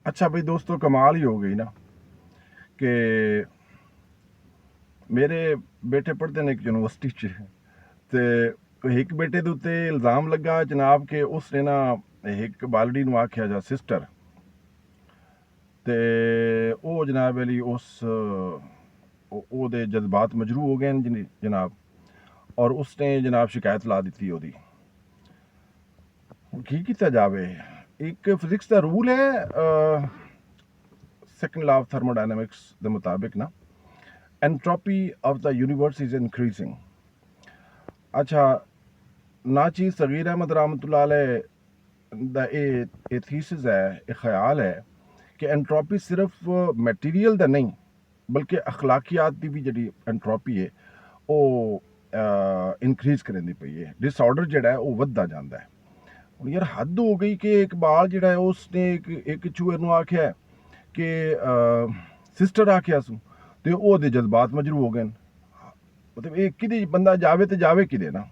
अच्छा भाई दोस्तों, कमाल ही हो गई ना कि मेरे बेटे पढ़ते ने एक यूनिवर्सिटी च ते एक बेटे दे उत्ते इल्ज़ाम लगा जनाब कि उसने ना एक बालड़ी नूं आख्या जा सिस्टर ते ਉਹ जनाब अली उस ओह्दे जज्बात मजरू हो गए न जनाब, और उसने जनाब शिकायत ला दी ओदी। की कीता जावे? एक फिजिक्स का रूल है, सेकंड लॉ ऑफ थर्मोडायनामिक्स के मुताबिक ना, entropy of the universe is increasing. अच्छा, नाची सगीर अहमद रहमतुल्लाह अलैह दा ये थीसिस है, ये ख्याल है कि एंट्रोपी सिर्फ मटीरियल दा नहीं बल्कि अखलाकियात की भी जी एंट्रोपी है वो इनक्रीज करेंदी पई है। डिसऑर्डर जड़ा है वो वधदा जांदा है। हुण यार हद हो गई कि इकबाल जड़ा है उसने एक चूहे नूं आख्या कि सिस्टर आख्या सू ते ओहदे जज्बात मजरू हो गए। मतलब ये किदे बंदा जावे ते जावे किदे ना।